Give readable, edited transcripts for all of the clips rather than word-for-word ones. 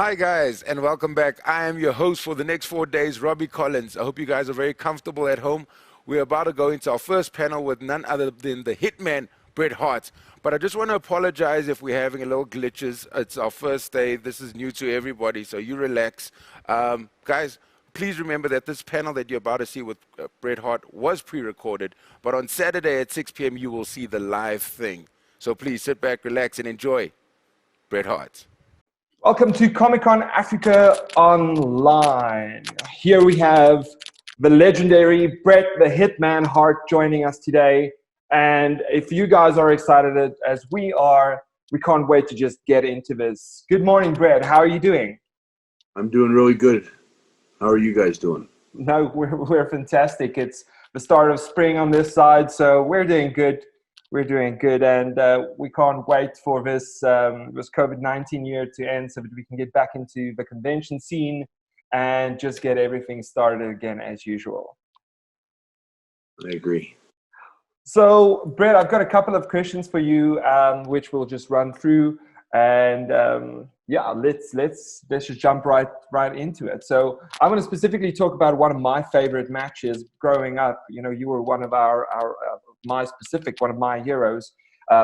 Hi, guys, and welcome back. I am your host for the next 4 days, Robbie Collins. I hope you guys are very comfortable at home. We're about to go into our first panel with none other than the Hitman, Bret Hart. But I just want to apologize if we're having a little glitches. It's our first day. This is new to everybody, so you relax. Guys, please remember that this panel that you're about to see with Bret Hart was pre-recorded, but on Saturday at 6 p.m. you will see the live thing. So please sit back, relax, and enjoy Bret Hart. Welcome to Comic-Con Africa Online. Here we have the legendary Bret the Hitman Hart joining us today. And if you guys are excited as we are, we can't wait to just get into this. Good morning, Bret. How are you doing? I'm doing really good. How are you guys doing? No, we're fantastic. It's the start of spring on this side, so we're doing good. We're doing good, and we can't wait for this COVID-19 year to end so that we can get back into the convention scene and just get everything started again as usual. I agree. So, Bret, I've got a couple of questions for you, which we'll just run through, and yeah, let's just jump right into it. So, I'm going to specifically talk about one of my favorite matches growing up. You know, you were one of one of my heroes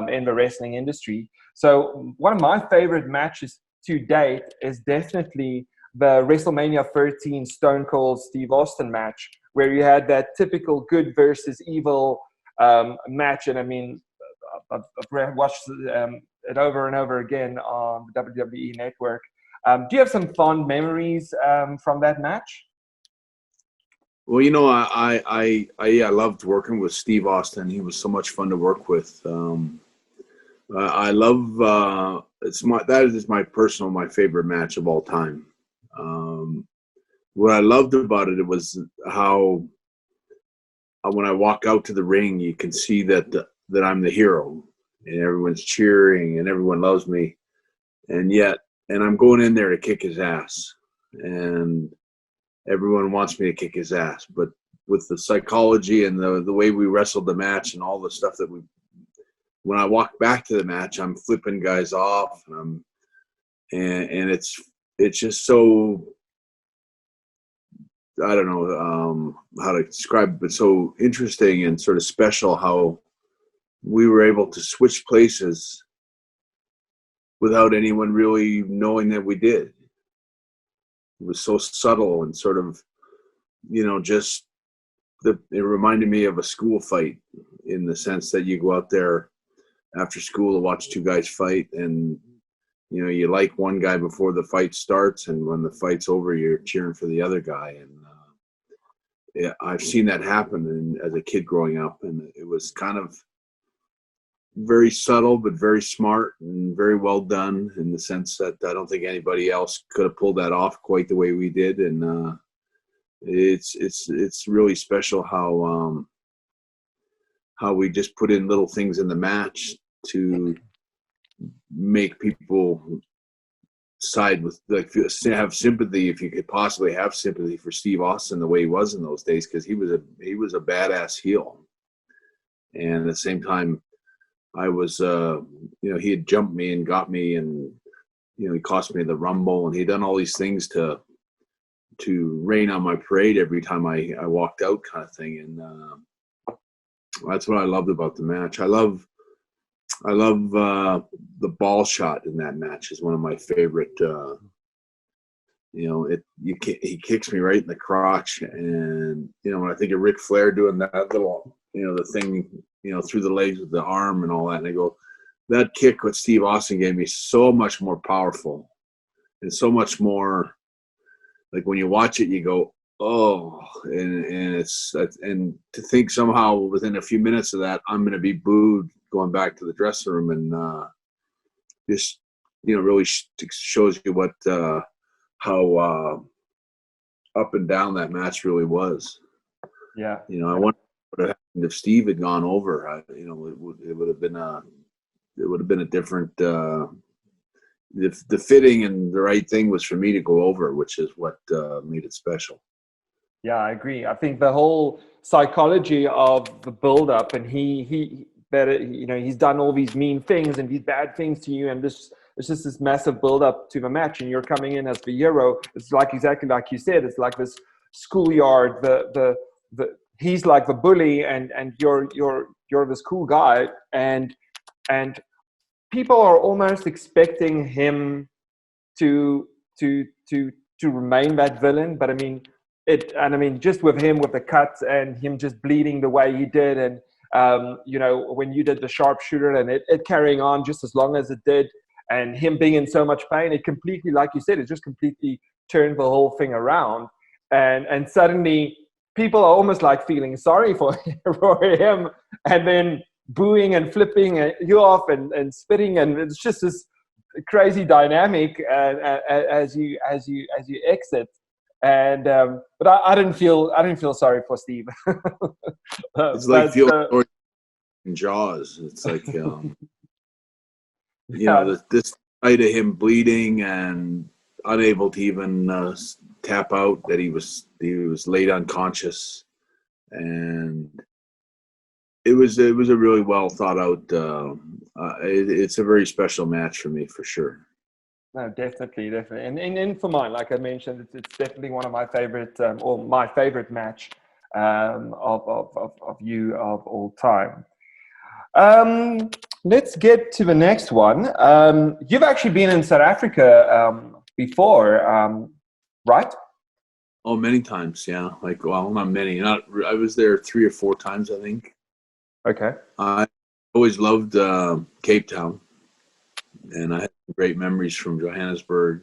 in the wrestling industry. So one of my favorite matches to date is definitely the WrestleMania 13 Stone Cold Steve Austin match, where you had that typical good versus evil match. And I mean, I've watched it over and over again on the WWE Network. Do you have some fond memories from that match? Well, you know, I loved working with Steve Austin. He was so much fun to work with. I love that is my favorite match of all time. What I loved about it was how when I walk out to the ring, you can see that I'm the hero, and everyone's cheering and everyone loves me, and I'm going in there to kick his ass, and everyone wants me to kick his ass. But with the psychology and the way we wrestled the match and all the stuff that when I walk back to the match, I'm flipping guys off, and it's just so, I don't know how to describe it, but so interesting and sort of special how we were able to switch places without anyone really knowing that we did. It was so subtle and sort of, you know, it reminded me of a school fight in the sense that you go out there after school to watch two guys fight, and, you know, you like one guy before the fight starts, and when the fight's over, you're cheering for the other guy. And yeah, I've seen that happen as a kid growing up, and it was kind of very subtle, but very smart and very well done in the sense that I don't think anybody else could have pulled that off quite the way we did. And it's really special how we just put in little things in the match to make people side with, like, have sympathy, if you could possibly have sympathy for Steve Austin the way he was in those days, because he was a badass heel, and at the same time, I was, you know, he had jumped me and got me, and, you know, he cost me the Rumble, and he'd done all these things to rain on my parade every time I walked out, kind of thing. And that's what I loved about the match. I love the ball shot in that match is one of my favorite. You know, he kicks me right in the crotch, and, you know, when I think of Ric Flair doing that little, you know, the thing, you know, through the legs with the arm and all that, and I go, that kick what Steve Austin gave me so much more powerful and so much more, like, when you watch it, you go, oh, and to think somehow within a few minutes of that, I'm going to be booed going back to the dressing room, and just, you know, really shows you what how up and down that match really was. Yeah. You know, I wonder what happened if Steve had gone over. You know, it would have been a different. The fitting and the right thing was for me to go over, which is what made it special. Yeah, I agree. I think the whole psychology of the build-up, and he better, you know, he's done all these mean things and these bad things to you, and this it's just this massive build up to the match, and you're coming in as the hero. It's like exactly like you said. It's like this schoolyard. He's like the bully, and you're this cool guy, and people are almost expecting him to remain that villain. But I mean, just with him, with the cuts and him just bleeding the way he did, and when you did the sharpshooter and it carrying on just as long as it did, and him being in so much pain, it completely, like you said, it just completely turned the whole thing around. And suddenly people are almost like feeling sorry for him, and then booing and flipping you off and spitting, and it's just this crazy dynamic as you exit. And but I didn't feel sorry for Steve. It's like feeling sorry in Jaws. It's like this sight of him bleeding and unable to even tap out, that he was laid unconscious, and it was a really well thought out. It's a very special match for me, for sure. No, definitely, and for mine, like I mentioned, it's definitely one of my favorite, or my favorite match of you of all time. Let's get to the next one. You've actually been in South Africa before, right? Oh, many times, yeah. Like, well, not many. I was there 3 or 4 times, I think. Okay. I always loved Cape Town, and I had great memories from Johannesburg.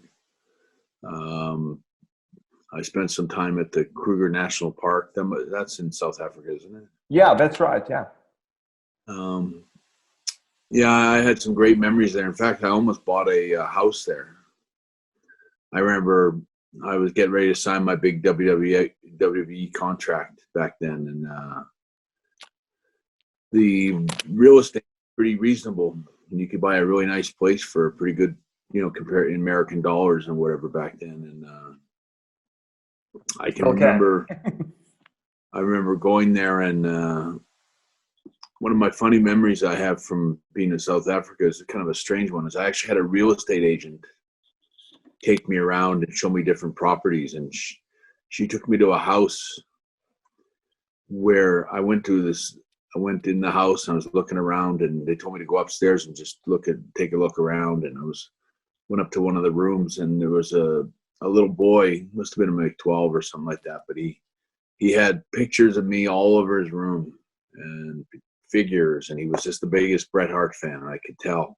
I spent some time at the Kruger National Park. That's in South Africa, isn't it? Yeah, that's right. Yeah. Yeah, I had some great memories there. In fact, I almost bought a house there. I remember I was getting ready to sign my big WWE contract back then, and the real estate was pretty reasonable, and you could buy a really nice place for a pretty good, compared in American dollars and whatever back then. And I can remember, I remember going there, and one of my funny memories I have from being in South Africa is kind of a strange one. Is I actually had a real estate agent take me around and show me different properties, and she took me to a house where I went in the house and I was looking around, and they told me to go upstairs and just take a look around. And went up to one of the rooms, and there was a little boy, must have been like 12 or something like that, but he had pictures of me all over his room and figures, and he was just the biggest Bret Hart fan, I could tell.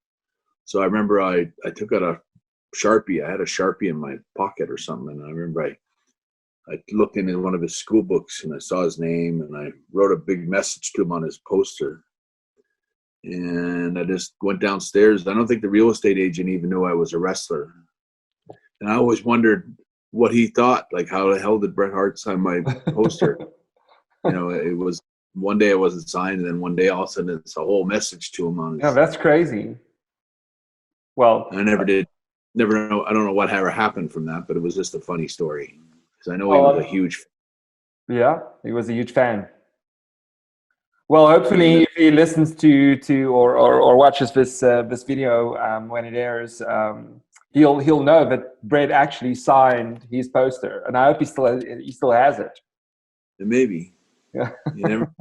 So I remember I took out a Sharpie. I had a Sharpie in my pocket or something, and I remember I looked into one of his school books, and I saw his name, and I wrote a big message to him on his poster. And I just went downstairs. I don't think the real estate agent even knew I was a wrestler. And I always wondered what he thought, like, how the hell did Bret Hart sign my poster? It was one day I wasn't signed, and then one day all of a sudden it's a whole message to him on his. Yeah, that's crazy. Well, I never know. I don't know what ever happened from that, but it was just a funny story. I know he was a huge. Yeah, he was a huge fan. Well, hopefully, if he listens to or watches this video when it airs, he'll know that Bret actually signed his poster, and I hope he still has it. Maybe. Yeah. You never.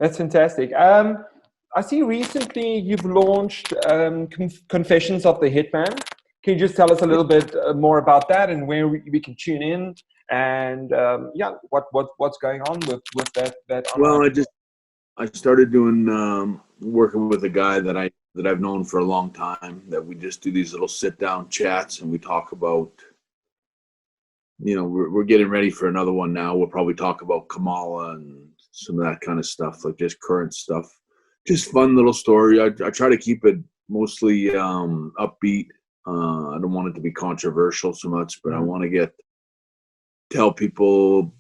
That's fantastic. I see recently you've launched Confessions of the Hitman. Can you just tell us a little bit more about that and where we can tune in, and what's going on with that? Well, I started doing working with a guy that I've known for a long time, that we just do these little sit down chats, and we talk about, we're getting ready for another one now. We'll probably talk about Kamala and some of that kind of stuff, like just current stuff, just fun little story. I try to keep it mostly upbeat. I don't want it to be controversial so much, but I want to tell people,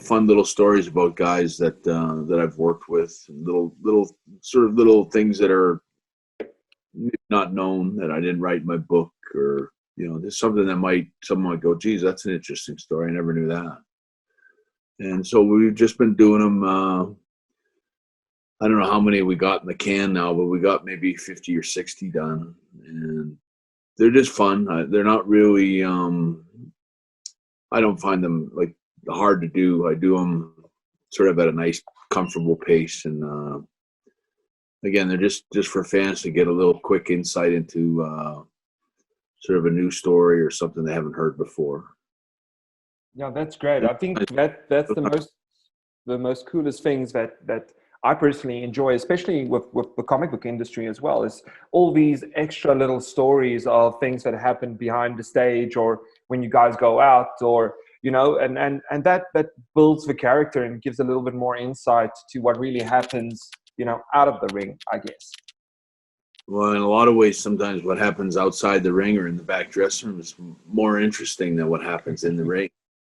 fun little stories about guys that I've worked with, little things that are not known, that I didn't write in my book, or there's something that someone might go, geez, that's an interesting story, I never knew that. And so we've just been doing them I don't know how many we got in the can now, but we got maybe 50 or 60 done, and they're just fun. They're not really. I don't find them like hard to do. I do them sort of at a nice, comfortable pace, and again, they're just for fans to get a little quick insight into sort of a new story or something they haven't heard before. Yeah, that's great. I think that's the most coolest things that I personally enjoy, especially with the comic book industry as well, is all these extra little stories of things that happen behind the stage or when you guys go out, or and that builds the character and gives a little bit more insight to what really happens, out of the ring, I guess. Well, in a lot of ways, sometimes what happens outside the ring or in the back dressing room is more interesting than what happens in the ring.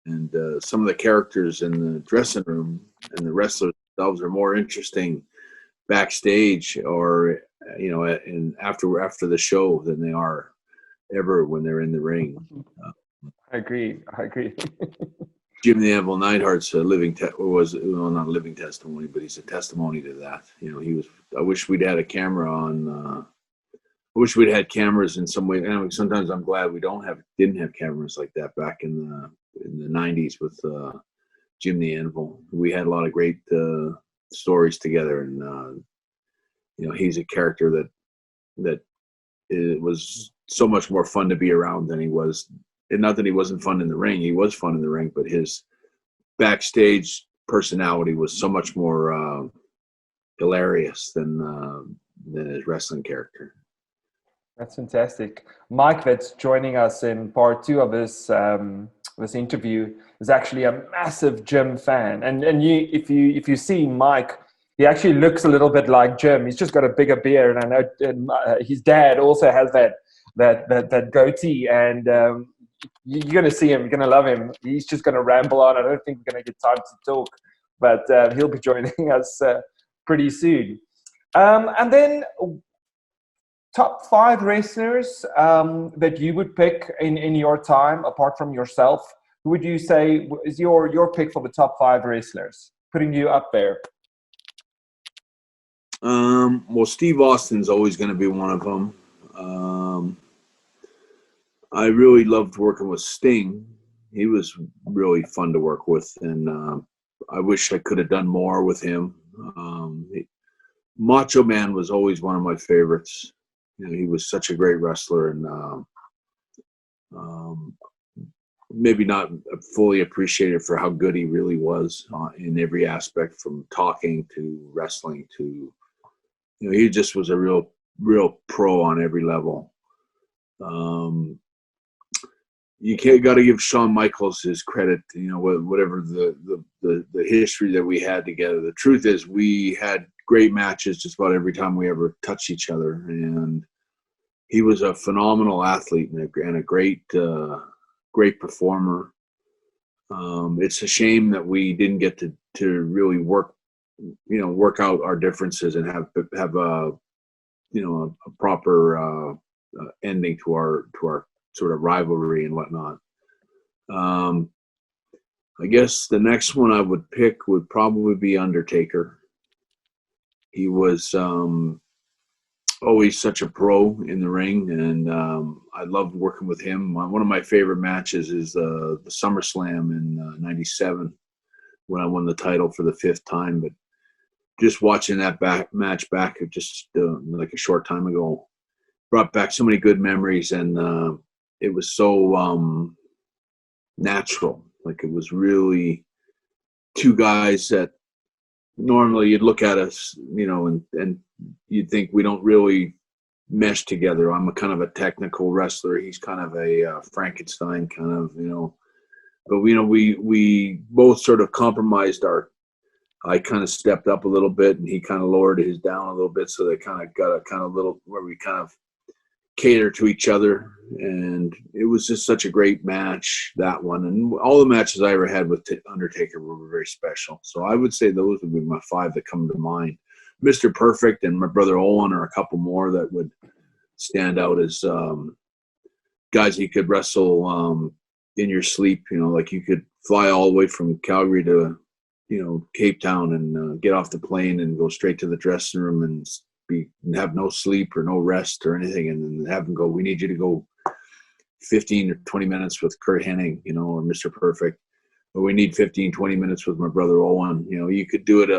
And some of the characters in the dressing room and the wrestlers themselves are more interesting backstage or after the show than they are ever when they're in the ring. I agree. Jim the Anvil Neidhart's not a living testimony, but he's a testimony to that. I wish we'd had a camera on. I wish we'd had cameras in some way. And sometimes I'm glad we didn't have cameras like that back in the 90s with Jim the Anvil. We had a lot of great stories together, and he's a character that it was so much more fun to be around than he was. And not that he wasn't fun in the ring; he was fun in the ring, but his backstage personality was so much more hilarious than his wrestling character. That's fantastic. Mike, that's joining us in part 2 of this interview, is actually a massive Jim fan. And if you see Mike, he actually looks a little bit like Jim. He's just got a bigger beard, and I know his dad also has that goatee. And you're going to see him. You're going to love him. He's just going to ramble on. I don't think we're going to get time to talk, but he'll be joining us pretty soon. And then, top 5 wrestlers that you would pick in your time, apart from yourself. Who would you say is your pick for the top 5 wrestlers, putting you up there? Well, Steve Austin's always going to be one of them. I really loved working with Sting. He was really fun to work with, and I wish I could have done more with him. Macho Man was always one of my favorites. He was such a great wrestler, and maybe not fully appreciated for how good he really was in every aspect, from talking to wrestling to, he just was a real pro on every level. You got to give Shawn Michaels his credit, whatever the history that we had together. The truth is, we had great matches just about every time we ever touched each other, and he was a phenomenal athlete and a great performer. It's a shame that we didn't get to really work out our differences and have a proper ending to our sort of rivalry and whatnot. I guess the next one I would pick would probably be Undertaker. He was always such a pro in the ring, and I loved working with him. One of my favorite matches is the SummerSlam in '97 when I won the title for the 5th time. But just watching that match back just like a short time ago brought back so many good memories, and it was so natural. Like, it was really two guys that normally you'd look at us, and you'd think we don't really mesh together. I'm a kind of a technical wrestler. He's kind of a Frankenstein kind of, but we both sort of compromised I kind of stepped up a little bit and he kind of lowered his down a little bit. So they kind of got a kind of little where we kind of cater to each other. And it was just such a great match, that one. And all the matches I ever had with Undertaker were very special. So I would say those would be my 5 that come to mind. Mr. Perfect and my brother Owen are a couple more that would stand out as guys you could wrestle in your sleep. Like you could fly all the way from Calgary to Cape Town and get off the plane and go straight to the dressing room and have no sleep or no rest or anything, and then have them go, we need you to go 15 or 20 minutes with Kurt Hennig, or Mr. Perfect, or we need 15, 20 minutes with my brother Owen. You could do it.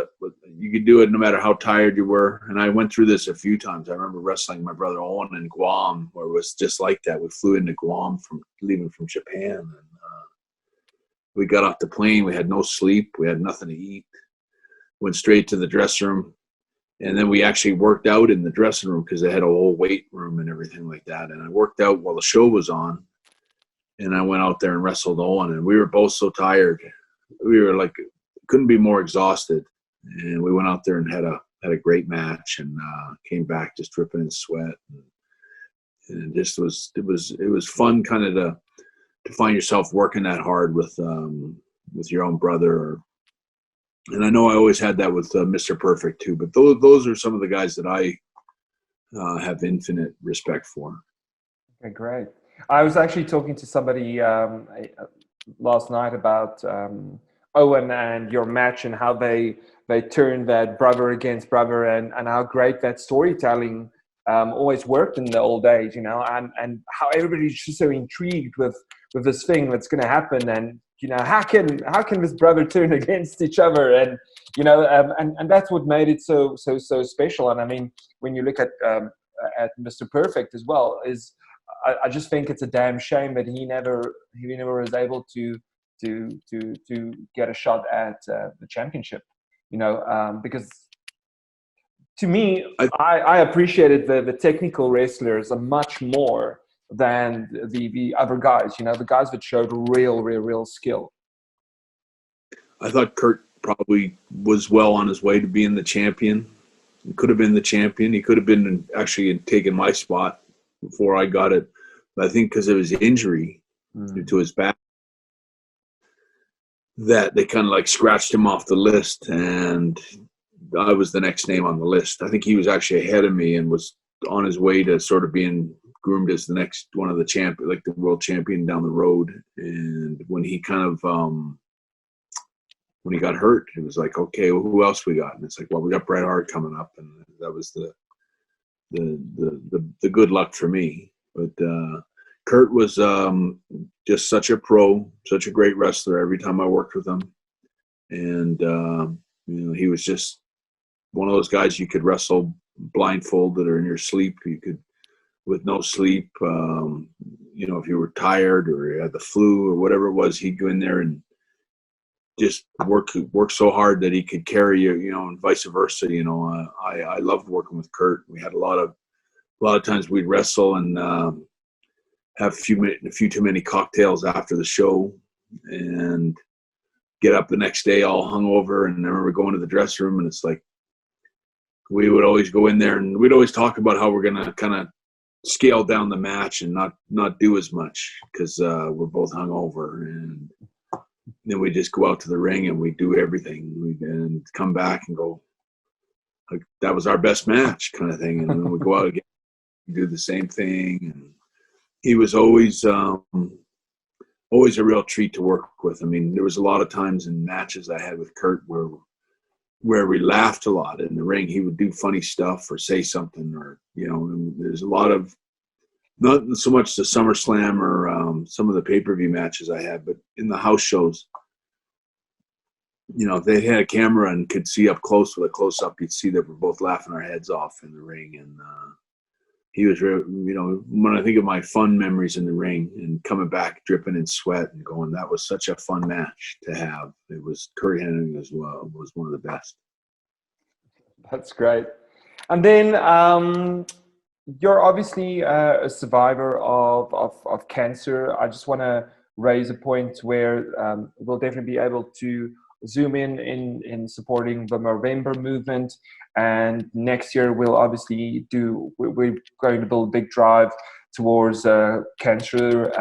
You could do it no matter how tired you were. And I went through this a few times. I remember wrestling my brother Owen in Guam, where it was just like that. We flew into Guam leaving from Japan, and we got off the plane. We had no sleep. We had nothing to eat. Went straight to the dressing room. And then we actually worked out in the dressing room because they had a whole weight room and everything like that. And I worked out while the show was on. And I went out there and wrestled Owen. And we were both so tired. We were like, couldn't be more exhausted. And we went out there and had a great match, and came back just dripping in sweat. And it just was fun kind of to find yourself working that hard with your own brother. And I know I always had that with Mr. Perfect too, but those are some of the guys that I have infinite respect for. Okay, great. I was actually talking to somebody last night about Owen and your match, and how they turned that brother against brother, and how great that storytelling always worked in the old days, and how everybody's just so intrigued with this thing that's going to happen, and how can this brother turn against each other, and and that's what made it so special. And I mean, when you look at Mr. Perfect as well, I just think it's a damn shame that he never was able to get a shot at the championship, because to me, I appreciated the technical wrestlers much more than the other guys, the guys that showed real skill. I thought Kurt probably was well on his way to being the champion. He could have been the champion. He could have been actually taken my spot before I got it. But I think because of his injury to his back, that they kind of like scratched him off the list, and I was the next name on the list. I think he was actually ahead of me and was on his way to sort of being groomed as the next one of the champion, like the world champion down the road. And when he kind of when he got hurt, it was like, okay, well, who else we got? And it's like, well, we got Bret Hart coming up, and that was the good luck for me. But Kurt was just such a pro, such a great wrestler every time I worked with him. And he was just one of those guys you could wrestle blindfolded or in your sleep. You could, with no sleep, if you were tired or you had the flu or whatever it was, he'd go in there and just work so hard that he could carry you, and vice versa. I loved working with Kurt. We had a lot of times we'd wrestle and have a few too many cocktails after the show, and get up the next day all hungover. And I remember going to the dressing room, and it's like we would always go in there and we'd always talk about how we're gonna kind of scale down the match and not do as much because we're both hungover. And then we just go out to the ring and we do everything, and come back and go like that was our best match kind of thing. And then we go out again, do the same thing. And he was always a real treat to work with. I mean, there was a lot of times in matches I had with Kurt where we laughed a lot in the ring. He would do funny stuff or say something, or there's a lot of, not so much the SummerSlam or some of the pay-per-view matches I had, but in the house shows, if they had a camera and could see up close with a close-up, you'd see that we're both laughing our heads off in the ring. And he was, when I think of my fun memories in the ring and coming back dripping in sweat and going, that was such a fun match to have. It was Kurt Hennig as well, was one of the best. That's great. And then you're obviously a survivor of cancer. I just want to raise a point where we'll definitely be able to zoom in supporting the November movement. And next year we'll obviously we're going to build a big drive towards cancer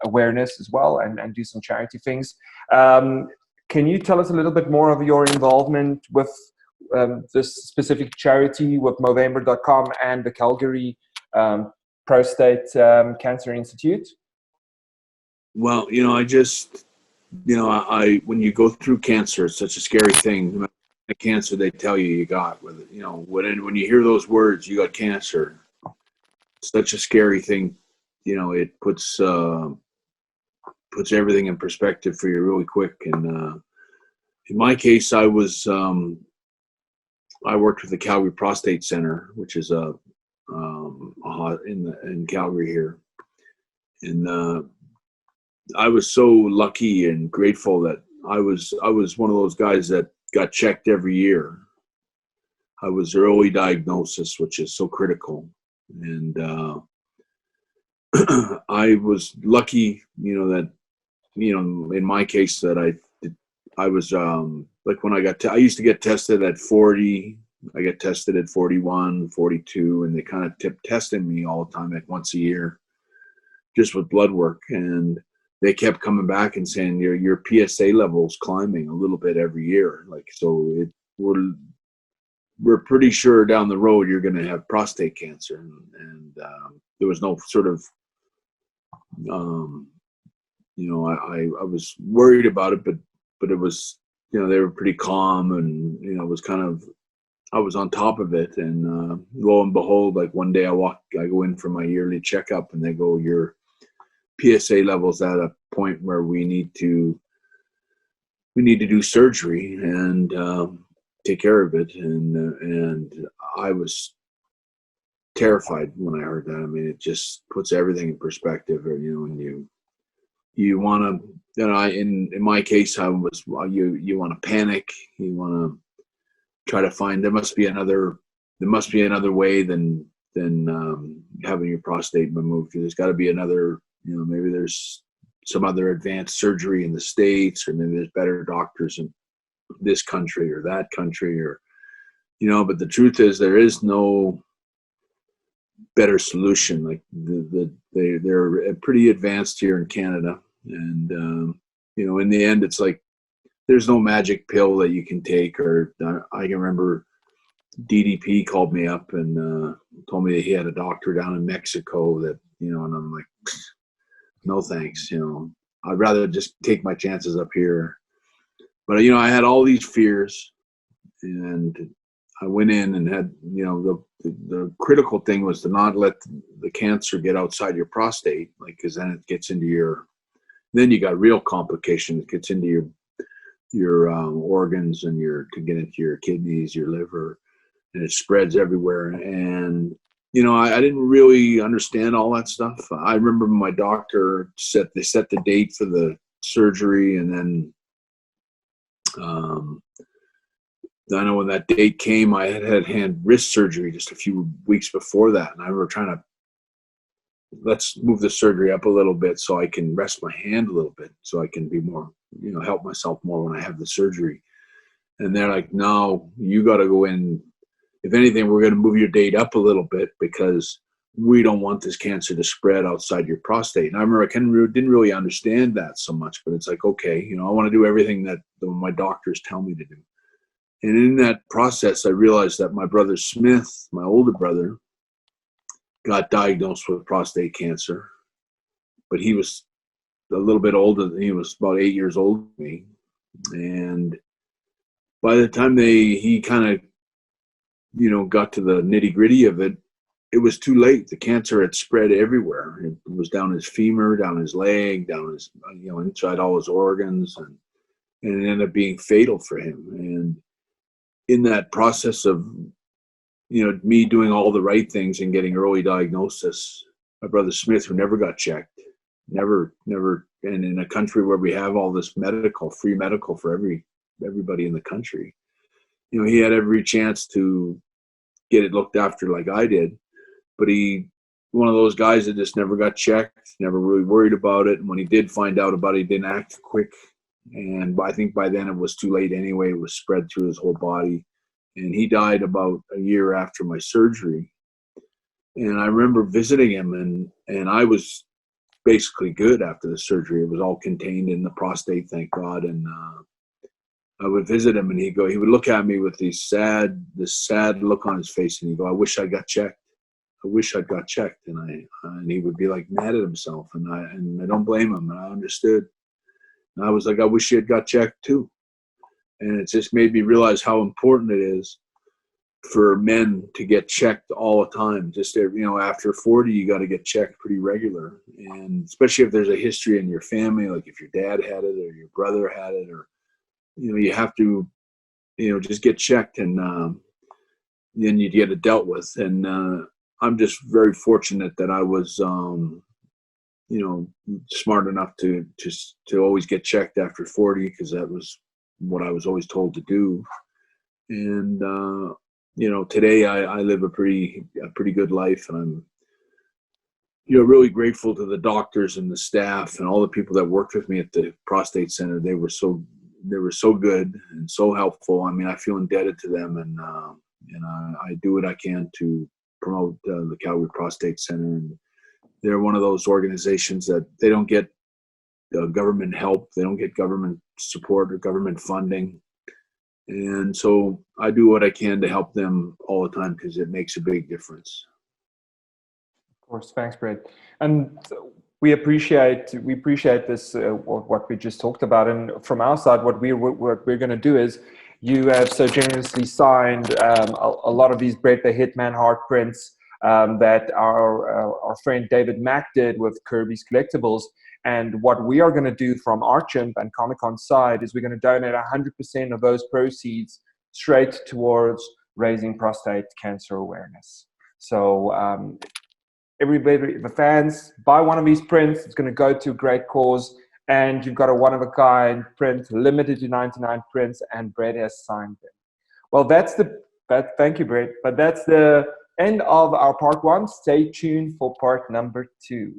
awareness as well, and do some charity things. Can you tell us a little bit more of your involvement with this specific charity with Movember.com and the Calgary Prostate Cancer Institute? Well, I just I when you go through cancer, it's such a scary thing. The cancer they tell you got, with when you hear those words, you got cancer. It's such a scary thing. It puts everything in perspective for you really quick. And in my case, I worked with the Calgary Prostate Center, which is in Calgary here, and I was so lucky and grateful that I was one of those guys that got checked every year. I was early diagnosis, which is so critical, and I was lucky, that in my case that I was like when I used to get tested at 40. I get tested at 41, 42, and they kind of kept testing me all the time, like once a year, just with blood work. And they kept coming back and saying your PSA level's climbing a little bit every year. Like, so we're pretty sure down the road you're going to have prostate cancer. And there was no sort of, I was worried about it, but it was, they were pretty calm, and, it was kind of, I was on top of it. And lo and behold, like one day I go in for my yearly checkup, and they go, your PSA levels at a point where we need to do surgery and take care of it. And I was terrified when I heard that. I mean, it just puts everything in perspective. And you want to, in my case, I was, you want to panic. You want to try to find, there must be another way than having your prostate removed. There's got to be another, maybe there's some other advanced surgery in the States, or maybe there's better doctors in this country or that country, or, but the truth is there is no better solution. Like they're pretty advanced here in Canada. And, in the end, it's like, there's no magic pill that you can take. Or I can remember DDP called me up and told me that he had a doctor down in Mexico that, and I'm like, no thanks. I'd rather just take my chances up here. But, I had all these fears, and I went in and had, the critical thing was to not let the cancer get outside your prostate, like, because then it gets into then you got real complications. It gets into your organs, and could get into your kidneys, your liver, and it spreads everywhere. And I didn't really understand all that stuff. I remember my doctor set the date for the surgery, and then I know when that date came, I had wrist surgery just a few weeks before that, and I remember trying to, let's move the surgery up a little bit so I can rest my hand a little bit, so I can be more, help myself more when I have the surgery. And they're like, no, you got to go in. If anything, we're going to move your date up a little bit because we don't want this cancer to spread outside your prostate. And I remember I didn't really understand that so much, but it's like, okay, I want to do everything that my doctors tell me to do. And in that process, I realized that my brother Smith, my older brother, got diagnosed with prostate cancer, but he was a little bit older than he was, about 8 years older than me. And by the time he kind of, got to the nitty gritty of it, it was too late. The cancer had spread everywhere. It was down his femur, down his leg, down his, inside all his organs, and it ended up being fatal for him. And in that process of, me doing all the right things and getting early diagnosis, my brother Smith, who never got checked, never, and in a country where we have all this free medical for everybody in the country, he had every chance to get it looked after like I did, but one of those guys that just never got checked, never really worried about it. And when he did find out about it, he didn't act quick. And I think by then it was too late anyway. It was spread through his whole body. And he died about a year after my surgery. And I remember visiting him, and I was basically good after the surgery. It was all contained in the prostate, thank God. And I would visit him, and he would look at me with this sad look on his face, and he'd go, I wish I got checked. I wish I'd got checked. And he would be like mad at himself, and I don't blame him, and I understood. And I was like, I wish she had got checked too. And it just made me realize how important it is for men to get checked all the time. Just, after 40, you got to get checked pretty regular. And especially if there's a history in your family, like if your dad had it or your brother had it, or, you have to, just get checked, and then you get it dealt with. And I'm just very fortunate that I was, smart enough to always get checked after 40, because that was what I was always told to do. And, today I live a pretty good life, and I'm, really grateful to the doctors and the staff and all the people that worked with me at the prostate center. They were so good and so helpful. I mean, I feel indebted to them, and I do what I can to promote the Calgary Prostate Center. And they're one of those organizations that they don't get government help. They don't get government support or government funding. And so I do what I can to help them all the time, because it makes a big difference. Of course, thanks, Bret. And we appreciate this, what we just talked about. And from our side, what we're going to do is, you have so generously signed a lot of these Bret the Hitman Hart prints that our friend David Mack did with Kirby's Collectibles. And what we are going to do from our Chimp and Comic-Con side is we're going to donate 100% of those proceeds straight towards raising prostate cancer awareness. So everybody, the fans, buy one of these prints. It's going to go to a great cause. And you've got a one-of-a-kind print, limited to 99 prints, and Bret has signed them. Well, thank you, Bret. But that's the end of our part one. Stay tuned for part number 2.